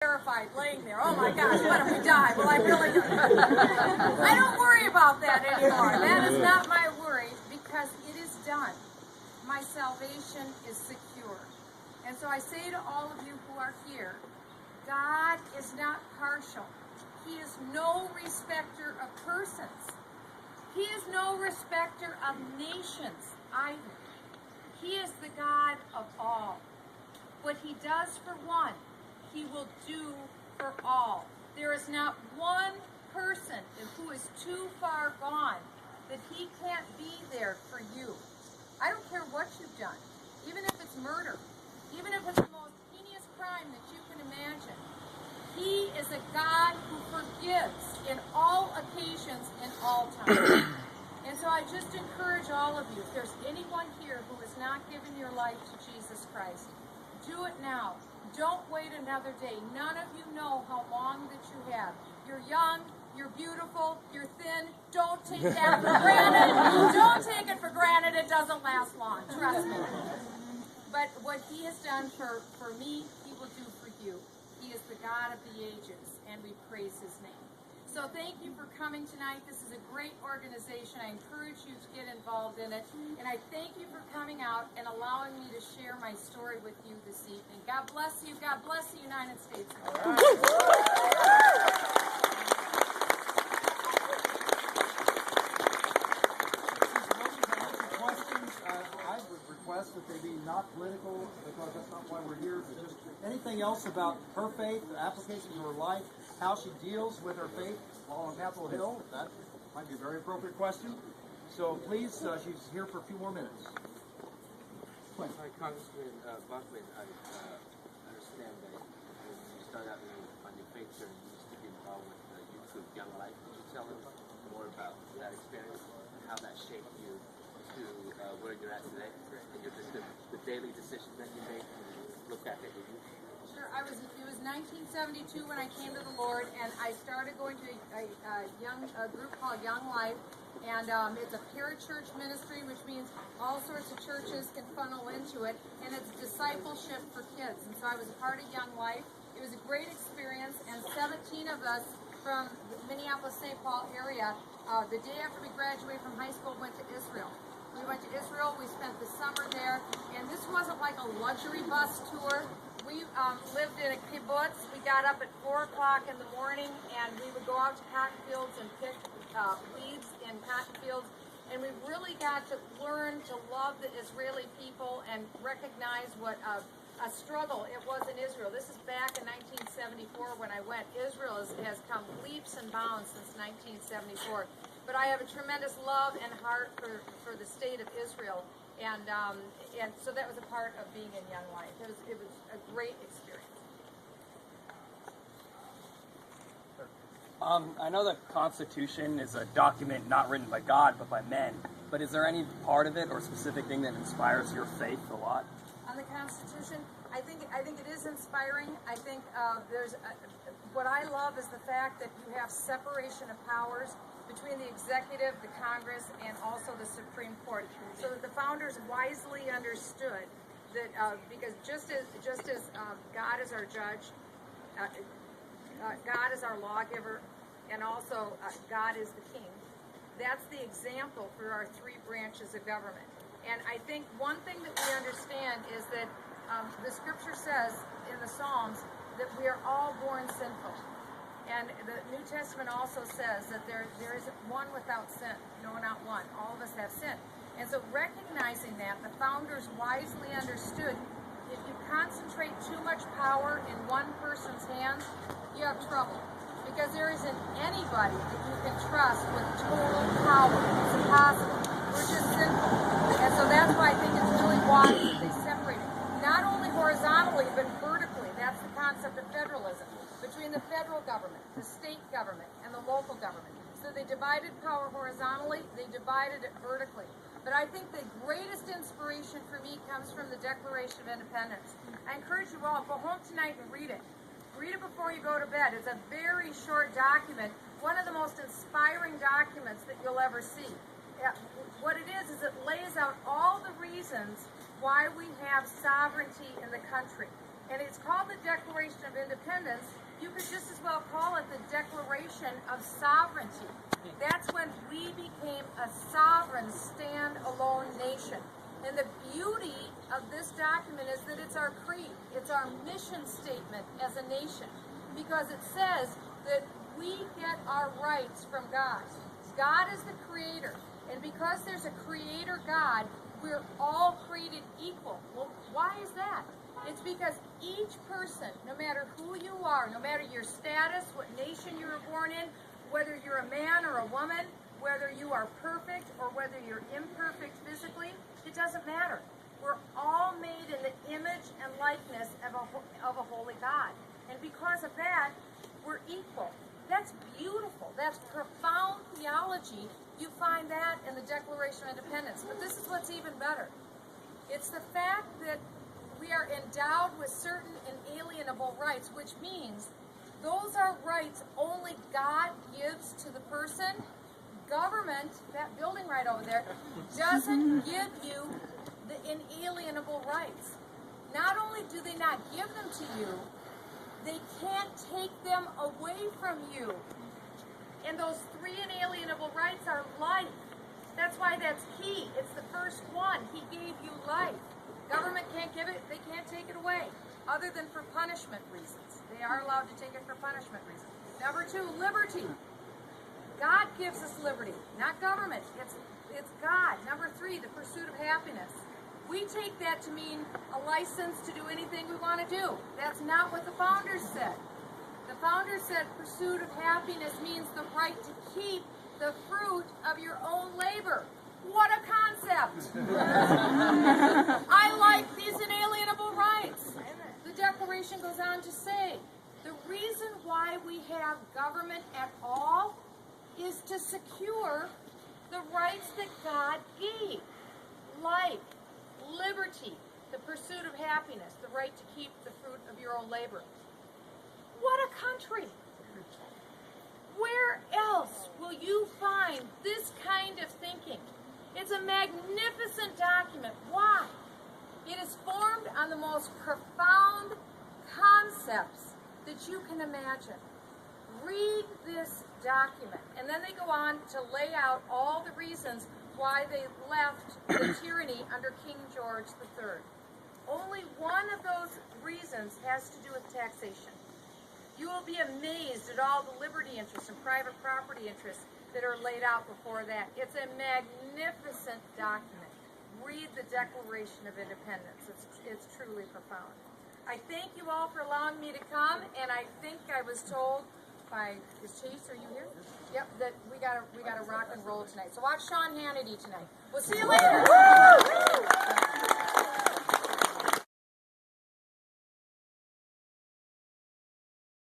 terrified laying there. Oh my gosh, what if we die? Well, I really I don't worry about that anymore. That is not my worry because it is done. My salvation is secure. And so I say to all of you who are here, God is not partial. He is no respecter of persons. He is no respecter of nations either. He is the God of all. What he does for one, he will do for all. There is not one person who is too far gone that he can't be there for you. I don't care what you've done, even if it's murder, even if it's the most heinous crime that you can imagine. He is a God who forgives in all occasions and all times. And so I just encourage all of you, if there's anyone here who has not given your life to Jesus Christ, do it now. Don't wait another day. None of you know how long that you have. You're young, you're beautiful, you're thin. Don't take that for granted. Don't take it for granted. It doesn't last long. Trust me. But what he has done for me, he will do for you. He is the God of the ages, and we praise his name. So thank you for coming tonight. This is a great organization. I encourage you to get involved in it. And I thank you for coming out and allowing me to share my story with you this evening. God bless you. God bless the United States. I would request that they be not political, because that's not why we're here, but just anything else about her faith, the application to her life, how she deals with her faith while on Capitol Hill. That might be a very appropriate question. So please, she's here for a few more minutes. Hi, Congressman Bachmann. I understand that when you started out on your faith journey, you used to be involved with the youth group Young Life. Could you tell us more about that experience and how that shaped you to where you're at today, and the daily decisions that you make when you look back at your youth? Sure. It was 1972 when I came to the Lord, and I started going to a group called Young Life, and it's a parachurch ministry, which means all sorts of churches can funnel into it, and it's discipleship for kids. And so I was a part of Young Life. It was a great experience, and 17 of us from the Minneapolis-St. Paul area, the day after we graduated from high school, went to Israel. We went to Israel. We spent the summer there, and this wasn't like a luxury bus tour. We lived in a kibbutz. We got up at 4 o'clock in the morning, and we would go out to cotton fields and pick weeds in cotton fields. And we really got to learn to love the Israeli people and recognize what a struggle it was in Israel. This is back in 1974 when I went. Israel has come leaps and bounds since 1974. But I have a tremendous love and heart for the state of Israel. And so that was a part of being in Young Life. It was a great experience. I know the Constitution is a document not written by God, but by men. But is there any part of it or specific thing that inspires your faith a lot? On the Constitution, I think it is inspiring. I think what I love is the fact that you have separation of powers between the executive, the Congress, and also the Supreme Court, so that the founders wisely understood that because just as God is our judge, God is our lawgiver, and also God is the king. That's the example for our three branches of government. And I think one thing that we understand is that the Scripture says in the Psalms that we are all born sinful. And the New Testament also says that there isn't one without sin. No, not one. All of us have sin. And so recognizing that, the founders wisely understood if you concentrate too much power in one person's hands, you have trouble. Because there isn't anybody that you can trust with total power. It's impossible. We're just sinful. And so that's why I think it's really wise that they separate it. Not only horizontally, but vertically. That's the concept of federalism. Between the federal government, the state government, and the local government. So they divided power horizontally, they divided it vertically. But I think the greatest inspiration for me comes from the Declaration of Independence. I encourage you all, go home tonight and read it. Read it before you go to bed. It's a very short document, one of the most inspiring documents that you'll ever see. What it is it lays out all the reasons why we have sovereignty in the country. And it's called the Declaration of Independence. You could just as well call it the Declaration of Sovereignty. That's when we became a sovereign, stand-alone nation. And the beauty of this document is that it's our creed. It's our mission statement as a nation. Because it says that we get our rights from God. God is the creator. And because there's a creator God, we're all created equal. Well, why is that? It's because each person, no matter who you are, no matter your status, what nation you were born in, whether you're a man or a woman, whether you are perfect or whether you're imperfect physically, it doesn't matter. We're all made in the image and likeness of a holy God. And because of that, we're equal. That's beautiful. That's profound theology. You find that in the Declaration of Independence. But this is what's even better. It's the fact that we are endowed with certain inalienable rights, which means those are rights only God gives to the person. Government, that building right over there, doesn't give you the inalienable rights. Not only do they not give them to you, they can't take them away from you. And those three inalienable rights are life. That's why that's key. It's the first one. He gave you life. Government can't give it, they can't take it away, other than for punishment reasons. They are allowed to take it for punishment reasons. Number two, liberty. God gives us liberty, not government. It's God. Number three, the pursuit of happiness. We take that to mean a license to do anything we want to do. That's not what the founders said. The founders said pursuit of happiness means the right to keep the fruit of your own labor. What a concept! I like these inalienable rights. The Declaration goes on to say, the reason why we have government at all is to secure the rights that God gave. Life, liberty, the pursuit of happiness, the right to keep the fruit of your own labor. What a country! Where else will you find this kind of thinking? It's a magnificent document. Why? It is formed on the most profound concepts that you can imagine. Read this document. And then they go on to lay out all the reasons why they left the tyranny under King George III. Only one of those reasons has to do with taxation. You will be amazed at all the liberty interests and private property interests that are laid out before that. It's a magnificent document. Read the Declaration of Independence. It's truly profound. I thank you all for allowing me to come, and I think I was told by, is Chase, are you here? Yep, that we gotta rock and roll tonight. So watch Sean Hannity tonight. We'll see you later.